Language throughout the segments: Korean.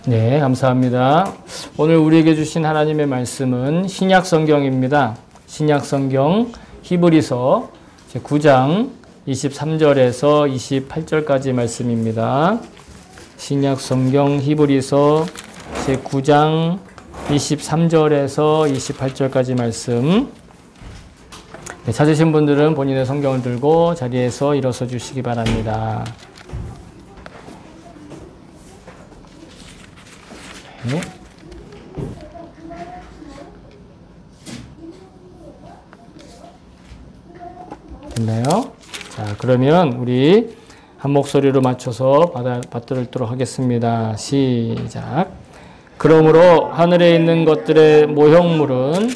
네, 감사합니다. 오늘 우리에게 주신 하나님의 말씀은 신약 성경입니다. 신약 성경 히브리서 제9장 23절에서 28절까지 말씀입니다. 신약 성경 히브리서 제9장 23절에서 28절까지 말씀. 네, 찾으신 분들은 본인의 성경을 들고 자리에서 일어서 주시기 바랍니다. 네. 됐나요? 자, 그러면 우리 한 목소리로 맞춰서 받들도록 하겠습니다. 시작. 그러므로 하늘에 있는 것들의 모형물은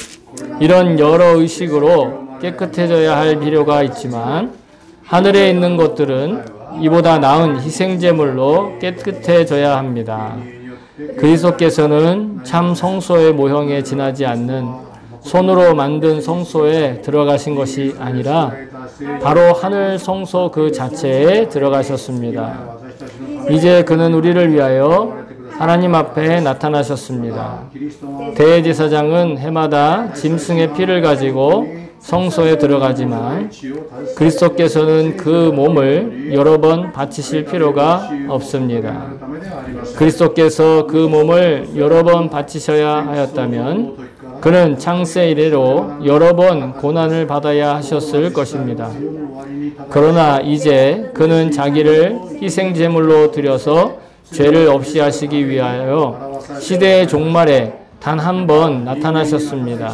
이런 여러 의식으로 깨끗해져야 할 필요가 있지만 하늘에 있는 것들은 이보다 나은 희생제물로 깨끗해져야 합니다. 그리스도께서는 참 성소의 모형에 지나지 않는 손으로 만든 성소에 들어가신 것이 아니라 바로 하늘 성소 그 자체에 들어가셨습니다. 이제 그는 우리를 위하여 하나님 앞에 나타나셨습니다. 대제사장은 해마다 짐승의 피를 가지고 성소에 들어가지만 그리스도께서는 그 몸을 여러 번 바치실 필요가 없습니다. 그리스도께서 그 몸을 여러 번 바치셔야 하였다면 그는 창세 이래로 여러 번 고난을 받아야 하셨을 것입니다. 그러나 이제 그는 자기를 희생제물로 드려서 죄를 없이 하시기 위하여 시대의 종말에 단 한 번 나타나셨습니다.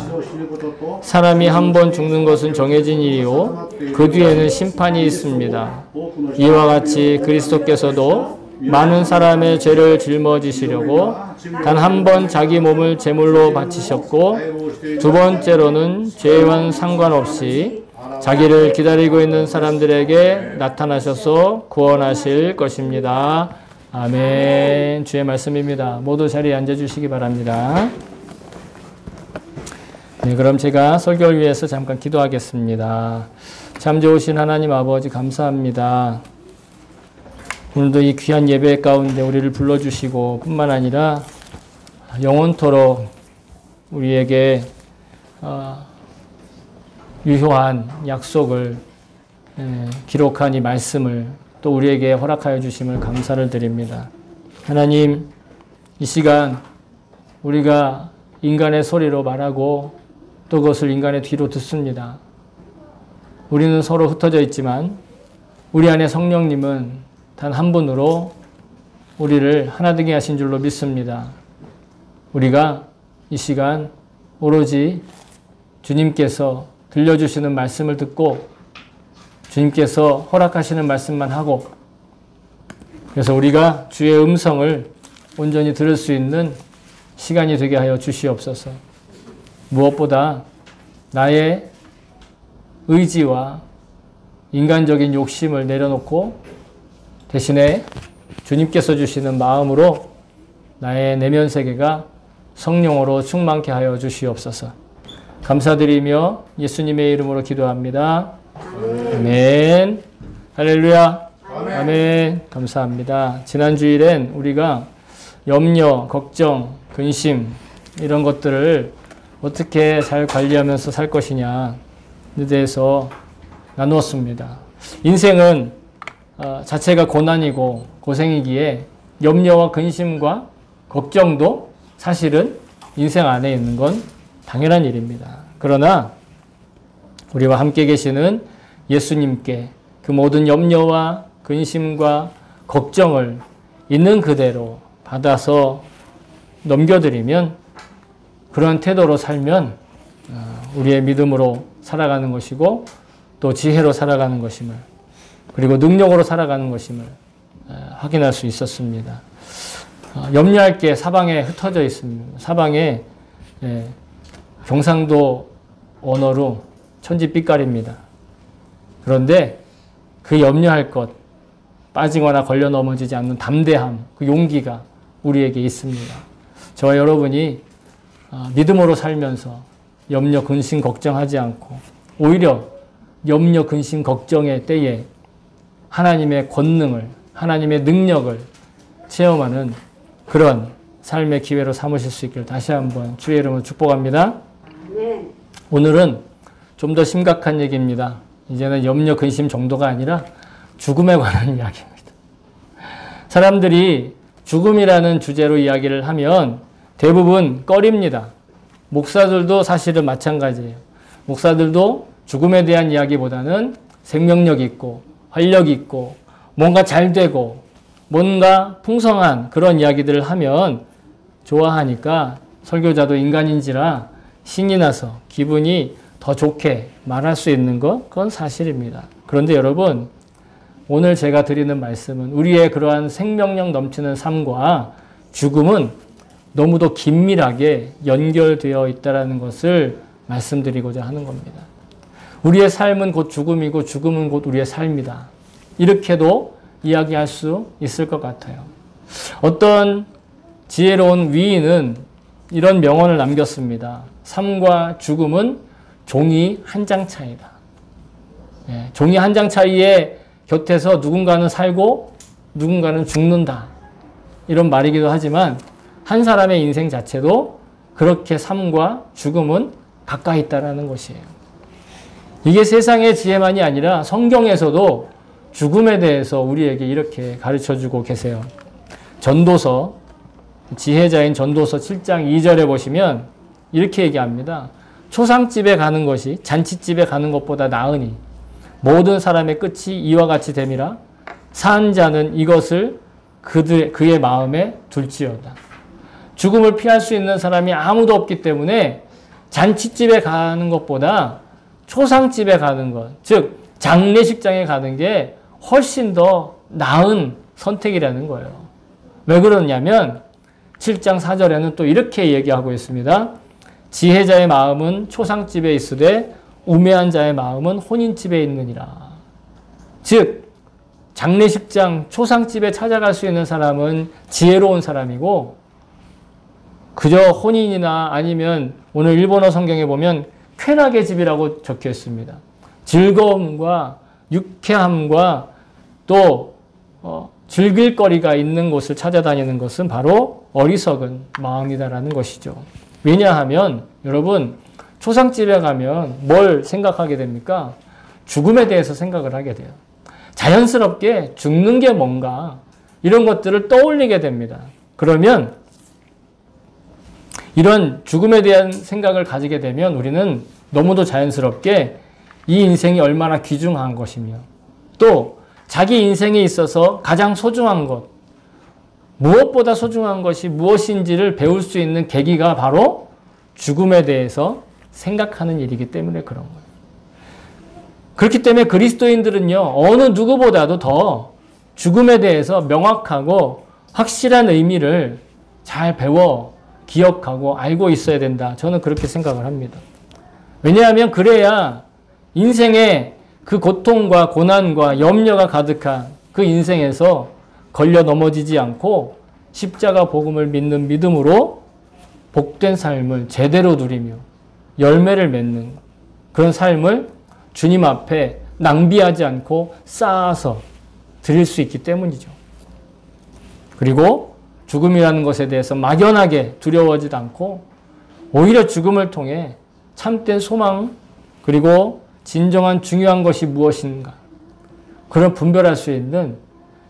사람이 한 번 죽는 것은 정해진 일이요 그 뒤에는 심판이 있습니다. 이와 같이 그리스도께서도 많은 사람의 죄를 짊어지시려고 단 한 번 자기 몸을 제물로 바치셨고 두 번째로는 죄와는 상관없이 자기를 기다리고 있는 사람들에게 나타나셔서 구원하실 것입니다. 아멘. 주의 말씀입니다. 모두 자리에 앉아주시기 바랍니다. 네, 그럼 제가 설교를 위해서 잠깐 기도하겠습니다. 참 좋으신 하나님 아버지 감사합니다. 오늘도 이 귀한 예배 가운데 우리를 불러주시고 뿐만 아니라 영원토록 우리에게 유효한 약속을 기록한 이 말씀을 또 우리에게 허락하여 주심을 감사를 드립니다. 하나님, 이 시간 우리가 인간의 소리로 말하고 또 그것을 인간의 뒤로 듣습니다. 우리는 서로 흩어져 있지만 우리 안에 성령님은 단 한 분으로 우리를 하나 되게 하신 줄로 믿습니다. 우리가 이 시간 오로지 주님께서 들려주시는 말씀을 듣고 주님께서 허락하시는 말씀만 하고 그래서 우리가 주의 음성을 온전히 들을 수 있는 시간이 되게 하여 주시옵소서. 무엇보다 나의 의지와 인간적인 욕심을 내려놓고 대신에 주님께서 주시는 마음으로 나의 내면 세계가 성령으로 충만케 하여 주시옵소서. 감사드리며 예수님의 이름으로 기도합니다. 아멘. 할렐루야. 아멘. 감사합니다. 지난 주일엔 우리가 염려, 걱정, 근심 이런 것들을 어떻게 잘 관리하면서 살 것이냐에 대해서 나누었습니다. 인생은 자체가 고난이고 고생이기에 염려와 근심과 걱정도 사실은 인생 안에 있는 건 당연한 일입니다. 그러나 우리와 함께 계시는 예수님께 그 모든 염려와 근심과 걱정을 있는 그대로 받아서 넘겨드리면 그런 태도로 살면 우리의 믿음으로 살아가는 것이고 또 지혜로 살아가는 것임을 그리고 능력으로 살아가는 것임을 확인할 수 있었습니다. 염려할 게 사방에 흩어져 있습니다. 사방에 경상도 언어로 천지빛깔입니다. 그런데 그 염려할 것, 빠지거나 걸려 넘어지지 않는 담대함, 그 용기가 우리에게 있습니다. 저와 여러분이 믿음으로 살면서 염려, 근심, 걱정하지 않고 오히려 염려, 근심, 걱정의 때에 하나님의 권능을, 하나님의 능력을 체험하는 그런 삶의 기회로 삼으실 수 있기를 다시 한번 주의 이름으로 축복합니다. 아멘. 오늘은 좀 더 심각한 얘기입니다. 이제는 염려, 근심 정도가 아니라 죽음에 관한 이야기입니다. 사람들이 죽음이라는 주제로 이야기를 하면 대부분 꺼립니다. 목사들도 사실은 마찬가지예요. 목사들도 죽음에 대한 이야기보다는 생명력 있고 활력 있고 뭔가 잘 되고 뭔가 풍성한 그런 이야기들을 하면 좋아하니까 설교자도 인간인지라 신이 나서 기분이 더 좋게 말할 수 있는 것, 그건 사실입니다. 그런데 여러분, 오늘 제가 드리는 말씀은 우리의 그러한 생명력 넘치는 삶과 죽음은 너무도 긴밀하게 연결되어 있다는 것을 말씀드리고자 하는 겁니다. 우리의 삶은 곧 죽음이고 죽음은 곧 우리의 삶이다. 이렇게도 이야기할 수 있을 것 같아요. 어떤 지혜로운 위인은 이런 명언을 남겼습니다. 삶과 죽음은 종이 한 장 차이다. 종이 한 장 차이에 곁에서 누군가는 살고 누군가는 죽는다. 이런 말이기도 하지만 한 사람의 인생 자체도 그렇게 삶과 죽음은 가까이 있다는 것이에요. 이게 세상의 지혜만이 아니라 성경에서도 죽음에 대해서 우리에게 이렇게 가르쳐주고 계세요. 전도서, 지혜자인 전도서 7장 2절에 보시면 이렇게 얘기합니다. 초상집에 가는 것이 잔치집에 가는 것보다 나으니 모든 사람의 끝이 이와 같이 됨이라 산 자는 이것을 그의 마음에 둘지어다. 죽음을 피할 수 있는 사람이 아무도 없기 때문에 잔치집에 가는 것보다 초상집에 가는 것, 즉 장례식장에 가는 게 훨씬 더 나은 선택이라는 거예요. 왜 그러냐면 7장 4절에는 또 이렇게 얘기하고 있습니다. 지혜자의 마음은 초상집에 있으되 우매한 자의 마음은 혼인집에 있느니라. 즉 장례식장, 초상집에 찾아갈 수 있는 사람은 지혜로운 사람이고 그저 혼인이나 아니면 오늘 일본어 성경에 보면 쾌락의 집이라고 적혀 있습니다. 즐거움과 유쾌함과 또 즐길 거리가 있는 곳을 찾아다니는 것은 바로 어리석은 마음이다라는 것이죠. 왜냐하면 여러분 초상집에 가면 뭘 생각하게 됩니까? 죽음에 대해서 생각을 하게 돼요. 자연스럽게 죽는 게 뭔가 이런 것들을 떠올리게 됩니다. 그러면 이런 죽음에 대한 생각을 가지게 되면 우리는 너무도 자연스럽게 이 인생이 얼마나 귀중한 것이며 또 자기 인생에 있어서 가장 소중한 것, 무엇보다 소중한 것이 무엇인지를 배울 수 있는 계기가 바로 죽음에 대해서 생각하는 일이기 때문에 그런 거예요. 그렇기 때문에 그리스도인들은요, 어느 누구보다도 더 죽음에 대해서 명확하고 확실한 의미를 잘 배워 기억하고 알고 있어야 된다. 저는 그렇게 생각을 합니다. 왜냐하면 그래야 인생의 그 고통과 고난과 염려가 가득한 그 인생에서 걸려 넘어지지 않고 십자가 복음을 믿는 믿음으로 복된 삶을 제대로 누리며 열매를 맺는 그런 삶을 주님 앞에 낭비하지 않고 쌓아서 드릴 수 있기 때문이죠. 그리고 죽음이라는 것에 대해서 막연하게 두려워하지도 않고 오히려 죽음을 통해 참된 소망 그리고 진정한 중요한 것이 무엇인가 그런 분별할 수 있는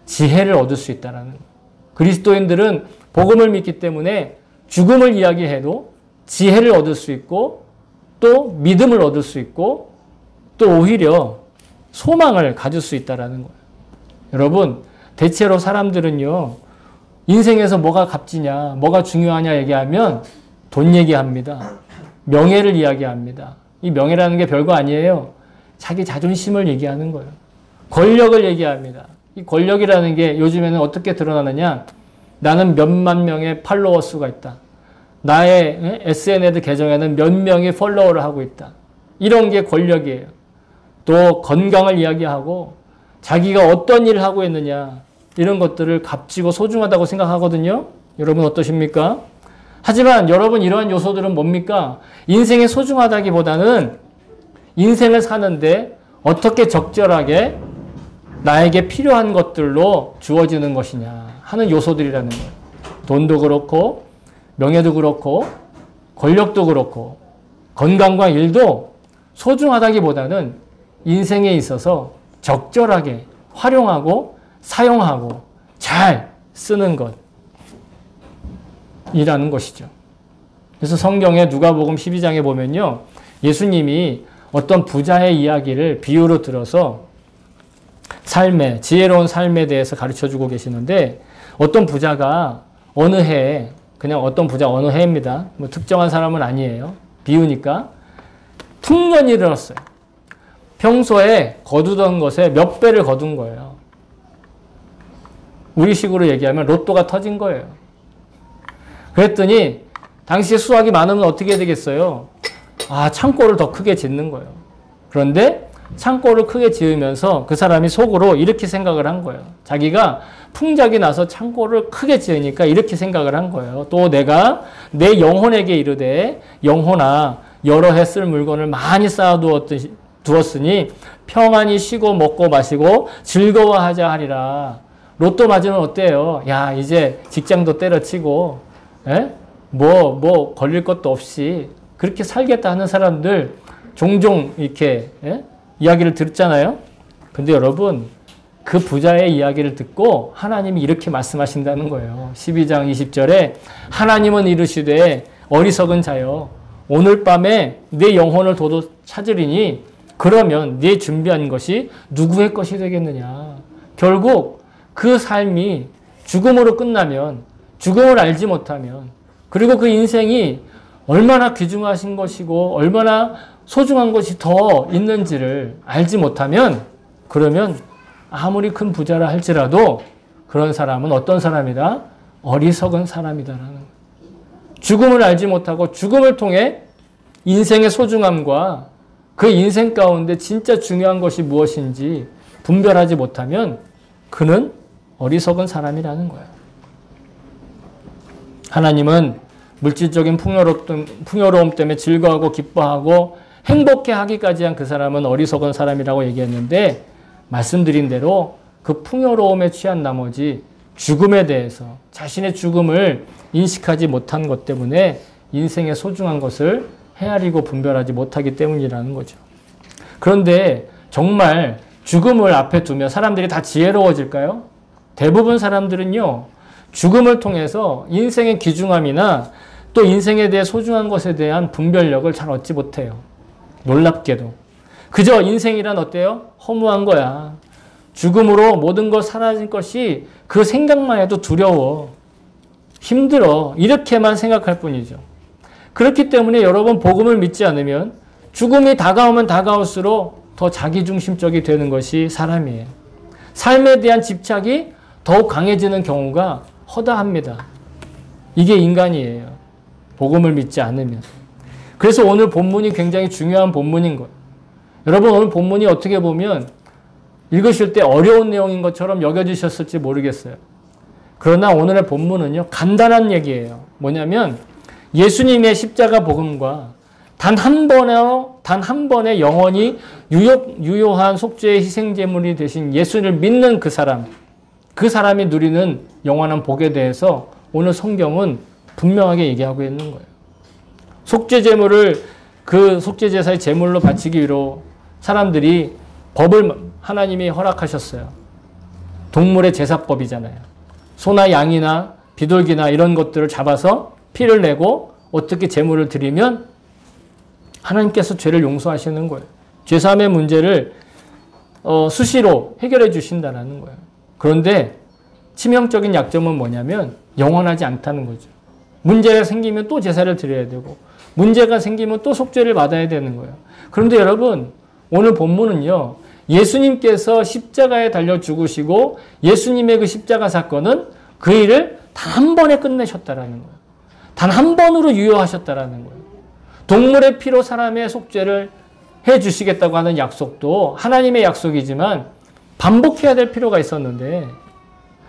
지혜를 얻을 수 있다는 거예요. 그리스도인들은 복음을 믿기 때문에 죽음을 이야기해도 지혜를 얻을 수 있고 또 믿음을 얻을 수 있고 또 오히려 소망을 가질 수 있다는 거예요. 여러분 대체로 사람들은요 인생에서 뭐가 값지냐 뭐가 중요하냐 얘기하면 돈 얘기합니다. 명예를 이야기합니다. 이 명예라는 게 별거 아니에요. 자기 자존심을 얘기하는 거예요. 권력을 얘기합니다. 이 권력이라는 게 요즘에는 어떻게 드러나느냐. 나는 몇만 명의 팔로워 수가 있다. 나의 SNS 계정에는 몇 명의 팔로워를 하고 있다. 이런 게 권력이에요. 또 건강을 이야기하고 자기가 어떤 일을 하고 있느냐. 이런 것들을 값지고 소중하다고 생각하거든요. 여러분 어떠십니까? 하지만 여러분 이러한 요소들은 뭡니까? 인생이 소중하다기보다는 인생을 사는데 어떻게 적절하게 나에게 필요한 것들로 주어지는 것이냐 하는 요소들이라는 거예요. 돈도 그렇고 명예도 그렇고 권력도 그렇고 건강과 일도 소중하다기보다는 인생에 있어서 적절하게 활용하고 사용하고 잘 쓰는 것이라는 것이죠. 그래서 성경에 누가복음 12장에 보면요. 예수님이 어떤 부자의 이야기를 비유로 들어서 지혜로운 삶에 대해서 가르쳐주고 계시는데 어떤 부자가 어느 해에 그냥 어떤 부자 어느 해입니다. 뭐 특정한 사람은 아니에요. 비유니까 풍년이 일어났어요. 평소에 거두던 것에 몇 배를 거둔 거예요. 우리식으로 얘기하면 로또가 터진 거예요. 그랬더니 당시에 수확이 많으면 어떻게 되겠어요? 창고를 더 크게 짓는 거예요. 그런데 창고를 크게 지으면서 그 사람이 속으로 이렇게 생각을 한 거예요. 자기가 풍작이 나서 창고를 크게 지으니까 이렇게 생각을 한 거예요. 또 내가 내 영혼에게 이르되 영혼아 여러 해 쓸 물건을 많이 쌓아두었으니 평안히 쉬고 먹고 마시고 즐거워하자 하리라. 로또 맞으면 어때요? 야 이제 직장도 때려치고 뭐 걸릴 것도 없이 그렇게 살겠다 하는 사람들 종종 이렇게 이야기를 듣잖아요. 근데 여러분 그 부자의 이야기를 듣고 하나님이 이렇게 말씀하신다는 거예요. 12장 20절에 하나님은 이르시되 어리석은 자여 오늘 밤에 내 영혼을 도도 찾으리니 그러면 네 준비한 것이 누구의 것이 되겠느냐. 결국 그 삶이 죽음으로 끝나면 죽음을 알지 못하면 그리고 그 인생이 얼마나 귀중하신 것이고 얼마나 소중한 것이 더 있는지를 알지 못하면 그러면 아무리 큰 부자라 할지라도 그런 사람은 어떤 사람이다? 어리석은 사람이다라는 거예요. 죽음을 알지 못하고 죽음을 통해 인생의 소중함과 그 인생 가운데 진짜 중요한 것이 무엇인지 분별하지 못하면 그는 어리석은 사람이라는 거예요. 하나님은 물질적인 풍요로움 때문에 즐거워하고 기뻐하고 행복해 하기까지 한 그 사람은 어리석은 사람이라고 얘기했는데 말씀드린 대로 그 풍요로움에 취한 나머지 죽음에 대해서 자신의 죽음을 인식하지 못한 것 때문에 인생의 소중한 것을 헤아리고 분별하지 못하기 때문이라는 거죠. 그런데 정말 죽음을 앞에 두면 사람들이 다 지혜로워질까요? 대부분 사람들은요. 죽음을 통해서 인생의 귀중함이나 또 인생에 대해 소중한 것에 대한 분별력을 잘 얻지 못해요. 놀랍게도. 그저 인생이란 어때요? 허무한 거야. 죽음으로 모든 것 사라진 것이 그 생각만 해도 두려워. 힘들어. 이렇게만 생각할 뿐이죠. 그렇기 때문에 여러분 복음을 믿지 않으면 죽음이 다가오면 다가올수록 더 자기중심적이 되는 것이 사람이에요. 삶에 대한 집착이 더욱 강해지는 경우가 허다합니다. 이게 인간이에요. 복음을 믿지 않으면. 그래서 오늘 본문이 굉장히 중요한 본문인 거예요. 여러분 오늘 본문이 어떻게 보면 읽으실 때 어려운 내용인 것처럼 여겨지셨을지 모르겠어요. 그러나 오늘의 본문은요. 간단한 얘기예요. 뭐냐면 예수님의 십자가 복음과 단 한 번의 영원히 유효한 속죄의 희생제물이 되신 예수를 믿는 그 사람이 누리는 영원한 복에 대해서 오늘 성경은 분명하게 얘기하고 있는 거예요. 속죄제물을 그 속죄제사의 제물로 바치기 위로 사람들이 법을 하나님이 허락하셨어요. 동물의 제사법이잖아요. 소나 양이나 비둘기나 이런 것들을 잡아서 피를 내고 어떻게 제물을 드리면 하나님께서 죄를 용서하시는 거예요. 죄사함의 문제를 수시로 해결해 주신다는 거예요. 그런데 치명적인 약점은 뭐냐면 영원하지 않다는 거죠. 문제가 생기면 또 제사를 드려야 되고 문제가 생기면 또 속죄를 받아야 되는 거예요. 그런데 여러분 오늘 본문은요. 예수님께서 십자가에 달려 죽으시고 예수님의 그 십자가 사건은 그 일을 단 한 번에 끝내셨다라는 거예요. 단 한 번으로 유효하셨다라는 거예요. 동물의 피로 사람의 속죄를 해 주시겠다고 하는 약속도 하나님의 약속이지만 반복해야 될 필요가 있었는데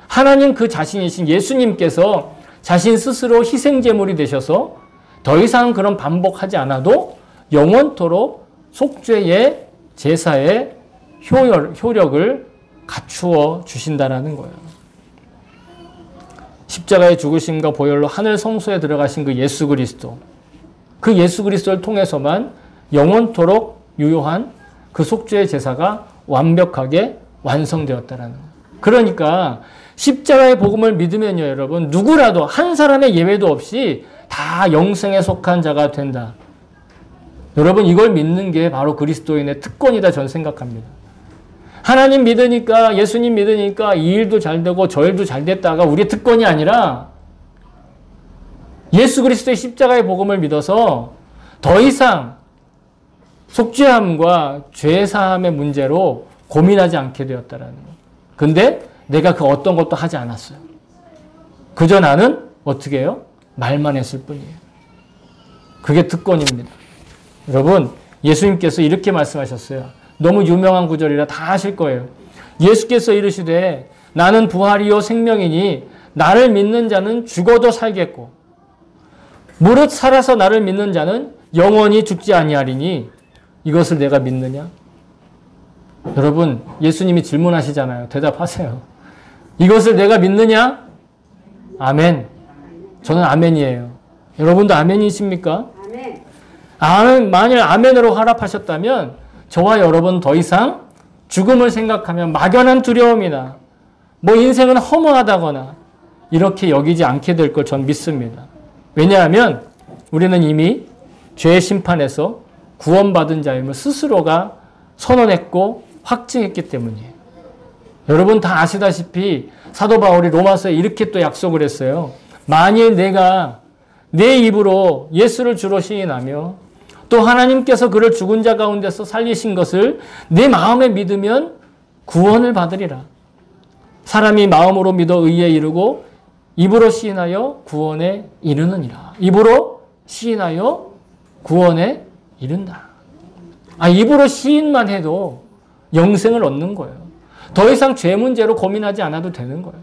하나님 그 자신이신 예수님께서 자신 스스로 희생제물이 되셔서 더 이상 그런 반복하지 않아도 영원토록 속죄의 제사의 효력을 갖추어 주신다는 거예요. 십자가의 죽으심과 보혈로 하늘 성소에 들어가신 그 예수 그리스도, 그 예수 그리스도를 통해서만 영원토록 유효한 그 속죄의 제사가 완벽하게 완성되었다라는 거예요. 그러니까 십자가의 복음을 믿으면요, 여러분, 누구라도 한 사람의 예외도 없이 다 영생에 속한 자가 된다. 여러분, 이걸 믿는 게 바로 그리스도인의 특권이다, 저는 생각합니다. 하나님 믿으니까, 예수님 믿으니까 이 일도 잘 되고 저 일도 잘 됐다가 우리의 특권이 아니라 예수 그리스도의 십자가의 복음을 믿어서 더 이상 속죄함과 죄사함의 문제로 고민하지 않게 되었다라는 거. 근데 내가 그 어떤 것도 하지 않았어요. 그저 나는 어떻게 해요? 말만 했을 뿐이에요. 그게 특권입니다. 여러분, 예수님께서 이렇게 말씀하셨어요. 너무 유명한 구절이라 다 아실 거예요. 예수께서 이르시되 나는 부활이요 생명이니 나를 믿는 자는 죽어도 살겠고 무릇 살아서 나를 믿는 자는 영원히 죽지 아니하리니 이것을 내가 믿느냐? 여러분, 예수님이 질문하시잖아요. 대답하세요. 이것을 내가 믿느냐? 아멘. 저는 아멘이에요. 여러분도 아멘이십니까? 아멘. 만일 아멘으로 화답하셨다면 저와 여러분 더 이상 죽음을 생각하면 막연한 두려움이나 뭐 인생은 허무하다거나 이렇게 여기지 않게 될 걸 전 믿습니다. 왜냐하면 우리는 이미 죄의 심판에서 구원받은 자임을 스스로가 선언했고 확증했기 때문이에요. 여러분 다 아시다시피 사도 바울이 로마서에 이렇게 또 약속을 했어요. 만일 내가 내 입으로 예수를 주로 시인하며 또 하나님께서 그를 죽은 자 가운데서 살리신 것을 내 마음에 믿으면 구원을 받으리라. 사람이 마음으로 믿어 의에 이르고 입으로 시인하여 구원에 이르느니라. 입으로 시인하여 구원에 이른다. 입으로 시인만 해도 영생을 얻는 거예요. 더 이상 죄 문제로 고민하지 않아도 되는 거예요.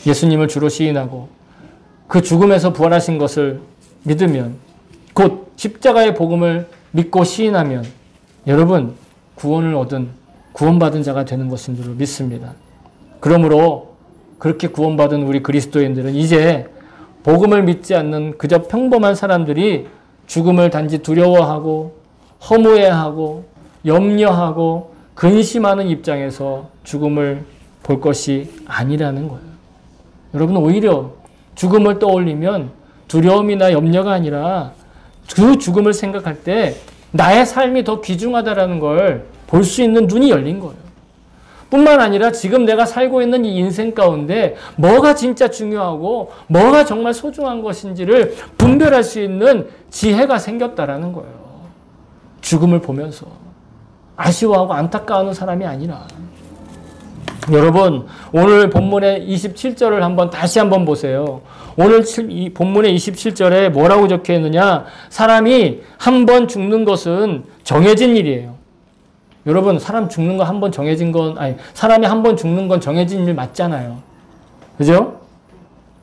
예수님을 주로 시인하고 그 죽음에서 부활하신 것을 믿으면 곧 십자가의 복음을 믿고 시인하면 여러분 구원을 얻은 구원받은 자가 되는 것인 줄 믿습니다. 그러므로 그렇게 구원받은 우리 그리스도인들은 이제 복음을 믿지 않는 그저 평범한 사람들이 죽음을 단지 두려워하고 허무해하고 염려하고 근심하는 입장에서 죽음을 볼 것이 아니라는 거예요. 여러분 오히려 죽음을 떠올리면 두려움이나 염려가 아니라 그 죽음을 생각할 때 나의 삶이 더 귀중하다라는 걸 볼 수 있는 눈이 열린 거예요. 뿐만 아니라 지금 내가 살고 있는 이 인생 가운데 뭐가 진짜 중요하고 뭐가 정말 소중한 것인지를 분별할 수 있는 지혜가 생겼다라는 거예요. 죽음을 보면서 아쉬워하고 안타까워하는 사람이 아니라. 여러분 오늘 본문의 27절을 다시 한번 보세요. 오늘 이 본문의 27절에 뭐라고 적혀 있느냐? 사람이 한 번 죽는 것은 정해진 일이에요. 여러분 사람 죽는 거 한 번 정해진 건 사람이 한 번 죽는 건 정해진 일 맞잖아요. 그죠?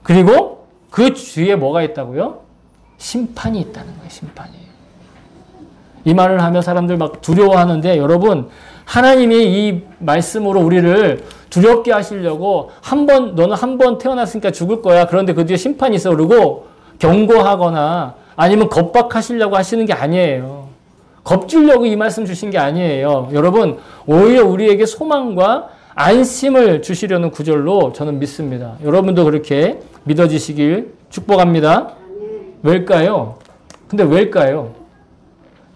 그리고 그 뒤에 뭐가 있다고요? 심판이 있다는 거예요. 심판이. 이 말을 하며 사람들 막 두려워하는데 여러분 하나님이 이 말씀으로 우리를 두렵게 하시려고 너는 한 번 태어났으니까 죽을 거야. 그런데 그 뒤에 심판이 있어. 그러고 경고하거나 아니면 겁박하시려고 하시는 게 아니에요. 겁주려고 이 말씀 주신 게 아니에요. 여러분 오히려 우리에게 소망과 안심을 주시려는 구절로 저는 믿습니다. 여러분도 그렇게 믿어지시길 축복합니다. 왜일까요? 근데 왜일까요?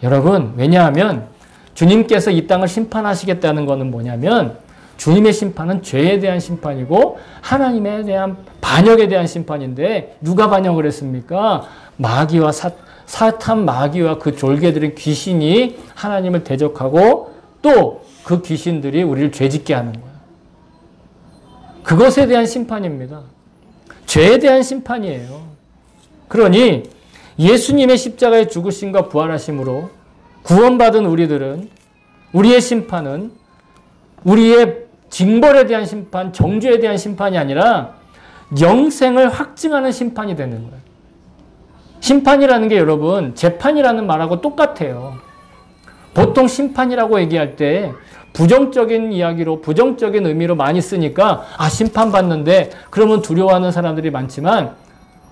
여러분 왜냐하면 주님께서 이 땅을 심판하시겠다는 것은 뭐냐면 주님의 심판은 죄에 대한 심판이고 하나님에 대한 반역에 대한 심판인데 누가 반역을 했습니까? 마귀와 사탄 마귀와 그 졸개들인 귀신이 하나님을 대적하고 또 그 귀신들이 우리를 죄짓게 하는 거예요. 그것에 대한 심판입니다. 죄에 대한 심판이에요. 그러니 예수님의 십자가의 죽으심과 부활하심으로 구원받은 우리들은 우리의 심판은 우리의 징벌에 대한 심판, 정죄에 대한 심판이 아니라 영생을 확증하는 심판이 되는 거예요. 심판이라는 게 여러분 재판이라는 말하고 똑같아요. 보통 심판이라고 얘기할 때 부정적인 이야기로, 부정적인 의미로 많이 쓰니까 심판받는데 그러면 두려워하는 사람들이 많지만,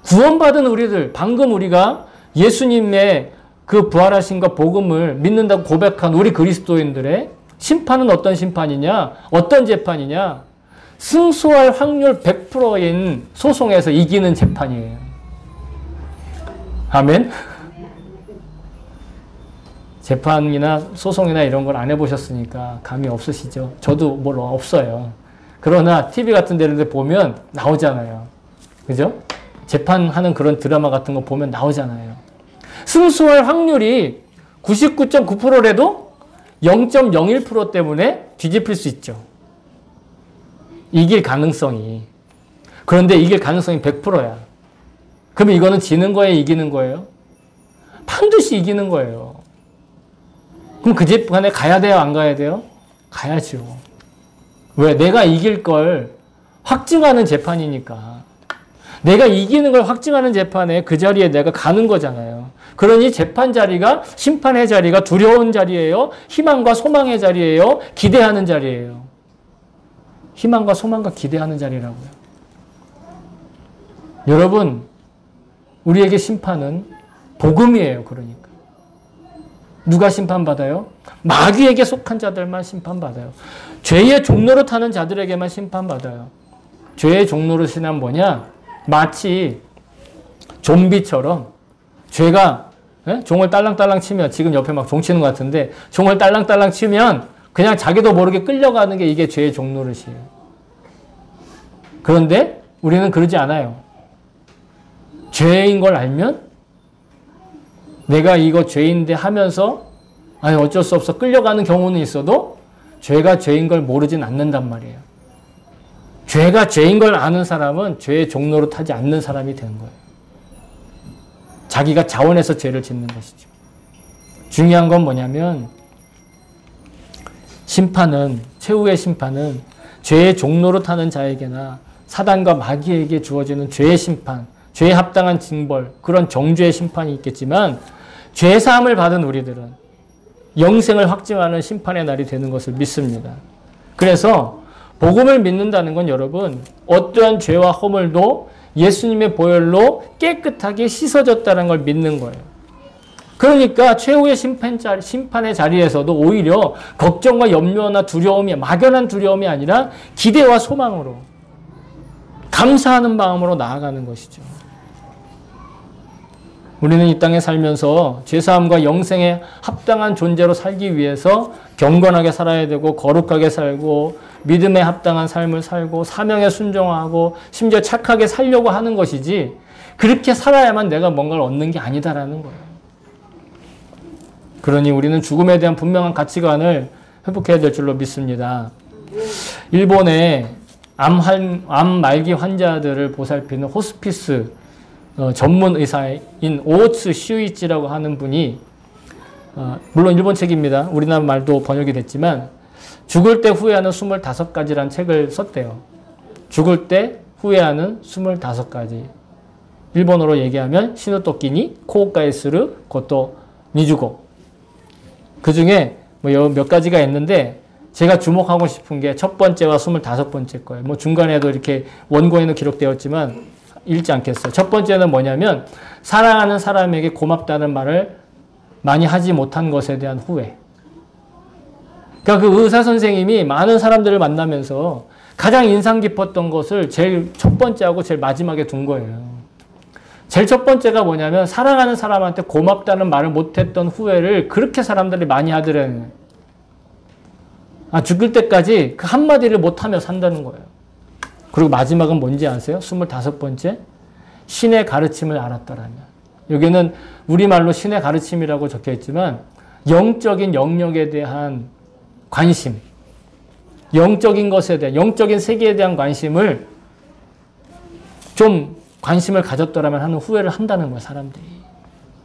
구원받은 우리들, 방금 우리가 예수님의 그 부활하신과 복음을 믿는다고 고백한 우리 그리스도인들의 심판은 어떤 심판이냐? 어떤 재판이냐? 승소할 확률 100%인 소송에서 이기는 재판이에요. 아멘? 재판이나 소송이나 이런 걸 안 해보셨으니까 감이 없으시죠? 저도 없어요. 그러나 TV 같은 데 보면 나오잖아요. 그죠? 재판하는 그런 드라마 같은 거 보면 나오잖아요. 승소할 확률이 99.9%라도 0.01% 때문에 뒤집힐 수 있죠. 이길 가능성이. 그런데 이길 가능성이 100%야. 그러면 이거는 지는 거예요? 이기는 거예요? 반드시 이기는 거예요. 그럼 그 재판에 가야 돼요? 안 가야 돼요? 가야죠. 왜? 내가 이길 걸 확증하는 재판이니까. 내가 이기는 걸 확증하는 재판에 그 자리에 내가 가는 거잖아요. 그러니 재판 자리가, 심판의 자리가 두려운 자리예요? 희망과 소망의 자리예요? 기대하는 자리예요? 희망과 소망과 기대하는 자리라고요. 여러분, 우리에게 심판은 복음이에요. 그러니까. 누가 심판받아요? 마귀에게 속한 자들만 심판받아요. 죄의 종로로 타는 자들에게만 심판받아요. 죄의 종노릇이란 뭐냐? 마치 좀비처럼 죄가 종을 딸랑딸랑 치면, 지금 옆에 막 종 치는 것 같은데 종을 딸랑딸랑 치면 그냥 자기도 모르게 끌려가는 게 이게 죄의 종노릇이에요. 그런데 우리는 그러지 않아요. 죄인 걸 알면 내가 이거 죄인데 하면서 어쩔 수 없어 끌려가는 경우는 있어도 죄가 죄인 걸 모르진 않는단 말이에요. 죄가 죄인 걸 아는 사람은 죄의 종로로 타지 않는 사람이 되는 거예요. 자기가 자원해서 죄를 짓는 것이죠. 중요한 건 뭐냐면 심판은, 최후의 심판은 죄의 종로로 타는 자에게나 사단과 마귀에게 주어지는 죄의 심판, 죄에 합당한 징벌, 그런 정죄의 심판이 있겠지만 죄사함을 받은 우리들은 영생을 확증하는 심판의 날이 되는 것을 믿습니다. 그래서 복음을 믿는다는 건 여러분, 어떠한 죄와 허물도 예수님의 보혈로 깨끗하게 씻어졌다는 걸 믿는 거예요. 그러니까 최후의 심판의 자리에서도 오히려 걱정과 염려나 두려움이, 막연한 두려움이 아니라 기대와 소망으로, 감사하는 마음으로 나아가는 것이죠. 우리는 이 땅에 살면서 죄사함과 영생에 합당한 존재로 살기 위해서 경건하게 살아야 되고, 거룩하게 살고, 믿음에 합당한 삶을 살고, 사명에 순종하고, 심지어 착하게 살려고 하는 것이지, 그렇게 살아야만 내가 뭔가를 얻는 게 아니다라는 거예요. 그러니 우리는 죽음에 대한 분명한 가치관을 회복해야 될 줄로 믿습니다. 일본의 암 말기 환자들을 보살피는 호스피스 전문 의사인 오츠 슈이치라고 하는 분이, 물론 일본 책입니다. 우리나라 말도 번역이 됐지만, 죽을 때 후회하는 25가지라는 책을 썼대요. 죽을 때 후회하는 25가지. 일본어로 얘기하면 시노토끼니 코오카이스르 고토 니주고. 그 중에 몇 가지가 있는데 제가 주목하고 싶은 게 첫 번째와 25번째 거예요. 중간에도 이렇게 원고에는 기록되었지만 읽지 않겠어요. 첫 번째는 뭐냐면 사랑하는 사람에게 고맙다는 말을 많이 하지 못한 것에 대한 후회. 그러니까 그 의사 선생님이 많은 사람들을 만나면서 가장 인상 깊었던 것을 제일 첫 번째하고 제일 마지막에 둔 거예요. 제일 첫 번째가 뭐냐면 사랑하는 사람한테 고맙다는 말을 못했던 후회를 그렇게 사람들이 많이 하더라는 거예요. 죽을 때까지 그 한마디를 못하며 산다는 거예요. 그리고 마지막은 뭔지 아세요? 25번째. 신의 가르침을 알았더라면. 여기는 우리말로 신의 가르침이라고 적혀 있지만 영적인 영역에 대한 관심, 영적인 것에 대한, 영적인 세계에 대한 관심을 좀 관심을 가졌더라면 하는 후회를 한다는 거예요, 사람들이.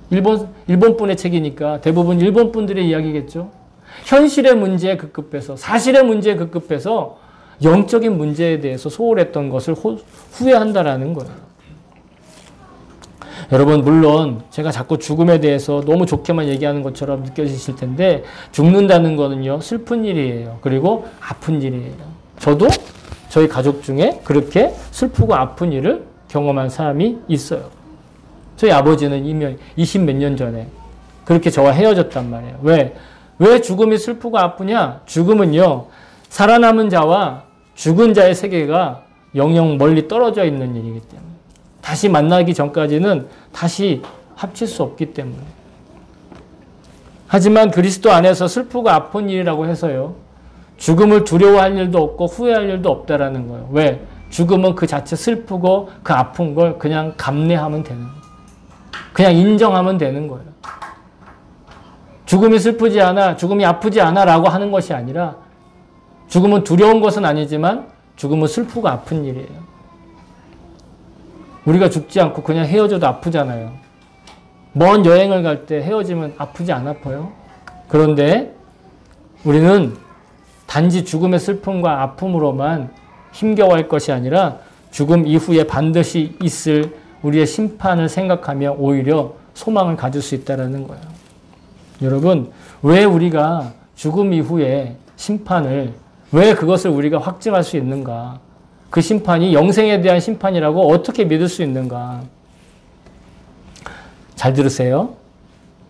일본 분의 책이니까 대부분 일본 분들의 이야기겠죠. 현실의 문제에 급급해서, 사실의 문제에 급급해서 영적인 문제에 대해서 소홀했던 것을 후회한다라는 거예요. 여러분 물론 제가 자꾸 죽음에 대해서 너무 좋게만 얘기하는 것처럼 느껴지실 텐데 죽는다는 거는요 슬픈 일이에요. 그리고 아픈 일이에요. 저도 저희 가족 중에 그렇게 슬프고 아픈 일을 경험한 사람이 있어요. 저희 아버지는 이미 20 몇 년 전에 그렇게 저와 헤어졌단 말이에요. 왜 죽음이 슬프고 아프냐? 죽음은요 살아남은 자와 죽은 자의 세계가 영영 멀리 떨어져 있는 일이기 때문에 다시 만나기 전까지는 다시 합칠 수 없기 때문에. 하지만 그리스도 안에서 슬프고 아픈 일이라고 해서요 죽음을 두려워할 일도 없고 후회할 일도 없다라는 거예요. 왜? 죽음은 그 자체 슬프고 그 아픈 걸 그냥 감내하면 되는 거예요. 그냥 인정하면 되는 거예요. 죽음이 슬프지 않아, 죽음이 아프지 않아 라고 하는 것이 아니라 죽음은 두려운 것은 아니지만 죽음은 슬프고 아픈 일이에요. 우리가 죽지 않고 그냥 헤어져도 아프잖아요. 먼 여행을 갈 때 헤어지면 아프지 안 아파요? 그런데 우리는 단지 죽음의 슬픔과 아픔으로만 힘겨워할 것이 아니라 죽음 이후에 반드시 있을 우리의 심판을 생각하며 오히려 소망을 가질 수 있다는 거예요. 여러분, 왜 우리가 죽음 이후에 심판을, 왜 그것을 우리가 확증할 수 있는가? 그 심판이 영생에 대한 심판이라고 어떻게 믿을 수 있는가? 잘 들으세요.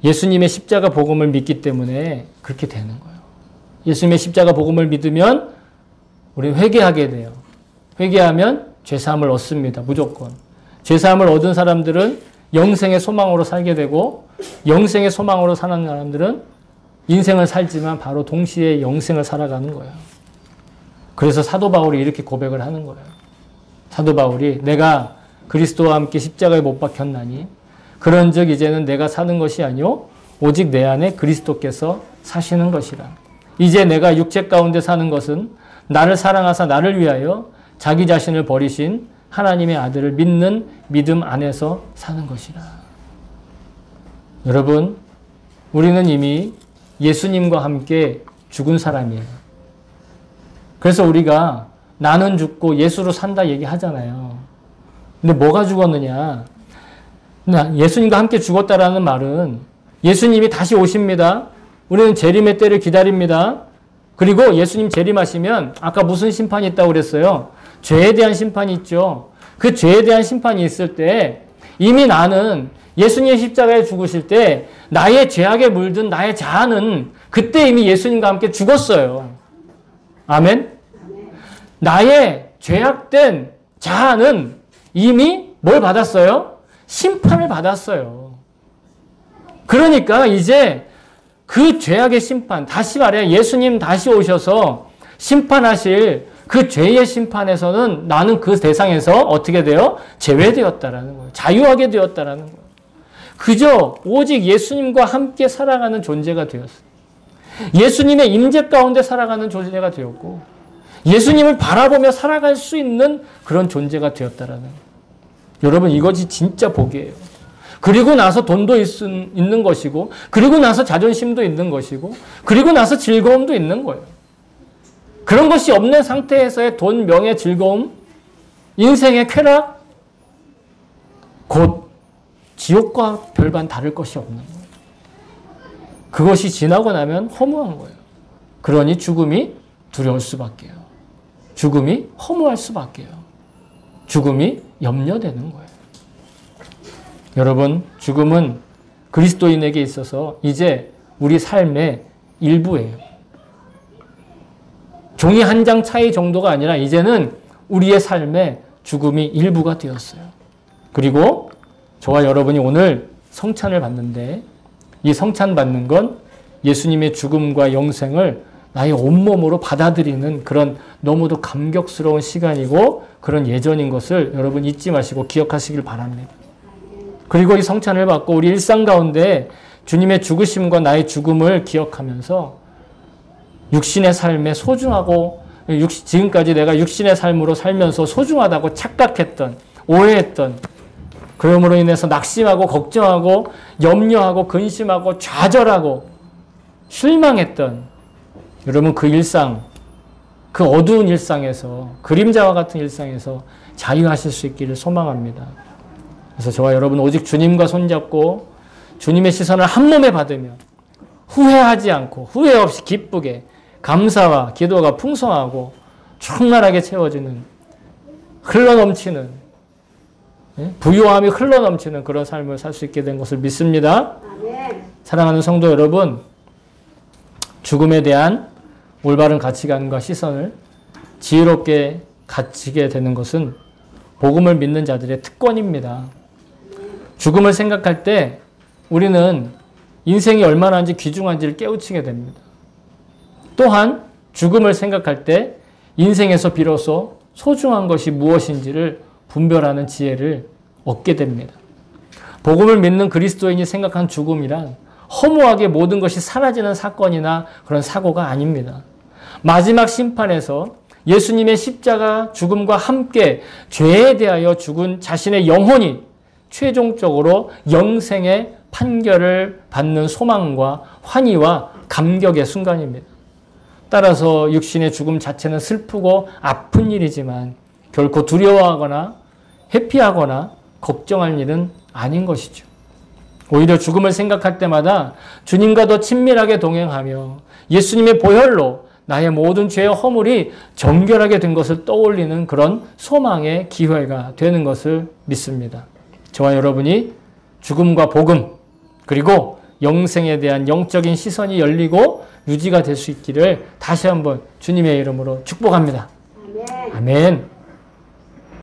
예수님의 십자가 복음을 믿기 때문에 그렇게 되는 거예요. 예수님의 십자가 복음을 믿으면 우리는 회개하게 돼요. 회개하면 죄사함을 얻습니다. 무조건. 죄사함을 얻은 사람들은 영생의 소망으로 살게 되고 영생의 소망으로 사는 사람들은 인생을 살지만 바로 동시에 영생을 살아가는 거예요. 그래서 사도 바울이 이렇게 고백을 하는 거예요. 사도 바울이 내가 그리스도와 함께 십자가에 못 박혔나니 그런즉 이제는 내가 사는 것이 아니요 오직 내 안에 그리스도께서 사시는 것이라. 이제 내가 육체 가운데 사는 것은 나를 사랑하사 나를 위하여 자기 자신을 버리신 하나님의 아들을 믿는 믿음 안에서 사는 것이라. 여러분, 우리는 이미 예수님과 함께 죽은 사람이에요. 그래서 우리가 나는 죽고 예수로 산다 얘기하잖아요. 근데 뭐가 죽었느냐? 예수님과 함께 죽었다라는 말은 예수님이 다시 오십니다. 우리는 재림의 때를 기다립니다. 그리고 예수님 재림하시면 아까 무슨 심판이 있다고 그랬어요? 죄에 대한 심판이 있죠. 그 죄에 대한 심판이 있을 때 이미 나는 예수님의 십자가에 죽으실 때 나의 죄악에 물든 나의 자아는 그때 이미 예수님과 함께 죽었어요. 아멘? 나의 죄악된 자아는 이미 뭘 받았어요? 심판을 받았어요. 그러니까 이제 그 죄악의 심판, 다시 말해 예수님 다시 오셔서 심판하실 그 죄의 심판에서는 나는 그 대상에서 어떻게 돼요? 제외되었다라는 거예요. 자유하게 되었다라는 거예요. 그저 오직 예수님과 함께 살아가는 존재가 되었어요. 예수님의 임재 가운데 살아가는 존재가 되었고 예수님을 바라보며 살아갈 수 있는 그런 존재가 되었다라는 거예요. 여러분, 이것이 진짜 복이에요. 그리고 나서 돈도 있는 것이고 그리고 나서 자존심도 있는 것이고 그리고 나서 즐거움도 있는 거예요. 그런 것이 없는 상태에서의 돈, 명예, 즐거움, 인생의 쾌락, 곧 지옥과 별반 다를 것이 없는 거예요. 그것이 지나고 나면 허무한 거예요. 그러니 죽음이 두려울 수밖에요. 죽음이 허무할 수밖에요. 죽음이 염려되는 거예요. 여러분, 죽음은 그리스도인에게 있어서 이제 우리 삶의 일부예요. 종이 한 장 차이 정도가 아니라 이제는 우리의 삶의 죽음이 일부가 되었어요. 그리고 저와 여러분이 오늘 성찬을 받는데 이 성찬 받는 건 예수님의 죽음과 영생을 나의 온몸으로 받아들이는 그런 너무도 감격스러운 시간이고 그런 예전인 것을 여러분 잊지 마시고 기억하시길 바랍니다. 그리고 이 성찬을 받고 우리 일상 가운데 주님의 죽으심과 나의 죽음을 기억하면서 육신의 삶에 소중하고 지금까지 내가 육신의 삶으로 살면서 소중하다고 착각했던, 오해했던, 그러므로 인해서 낙심하고 걱정하고 염려하고 근심하고 좌절하고 실망했던 여러분 그 일상, 그 어두운 일상에서 그림자와 같은 일상에서 자유하실 수 있기를 소망합니다. 그래서 저와 여러분 오직 주님과 손잡고 주님의 시선을 한 몸에 받으며 후회하지 않고 후회 없이 기쁘게 감사와 기도가 풍성하고 충만하게 채워지는 흘러넘치는 부요함이 흘러넘치는 그런 삶을 살 수 있게 된 것을 믿습니다. 사랑하는 성도 여러분, 죽음에 대한 올바른 가치관과 시선을 지혜롭게 갖추게 되는 것은 복음을 믿는 자들의 특권입니다. 죽음을 생각할 때 우리는 인생이 얼마나인지 귀중한지를 깨우치게 됩니다. 또한 죽음을 생각할 때 인생에서 비로소 소중한 것이 무엇인지를 분별하는 지혜를 얻게 됩니다. 복음을 믿는 그리스도인이 생각한 죽음이란 허무하게 모든 것이 사라지는 사건이나 그런 사고가 아닙니다. 마지막 심판에서 예수님의 십자가 죽음과 함께 죄에 대하여 죽은 자신의 영혼이 최종적으로 영생의 판결을 받는 소망과 환희와 감격의 순간입니다. 따라서 육신의 죽음 자체는 슬프고 아픈 일이지만 결코 두려워하거나 회피하거나 걱정할 일은 아닌 것이죠. 오히려 죽음을 생각할 때마다 주님과 더 친밀하게 동행하며 예수님의 보혈로 나의 모든 죄의 허물이 정결하게 된 것을 떠올리는 그런 소망의 기회가 되는 것을 믿습니다. 저와 여러분이 죽음과 복음 그리고 영생에 대한 영적인 시선이 열리고 유지가 될 수 있기를 다시 한번 주님의 이름으로 축복합니다. 아멘.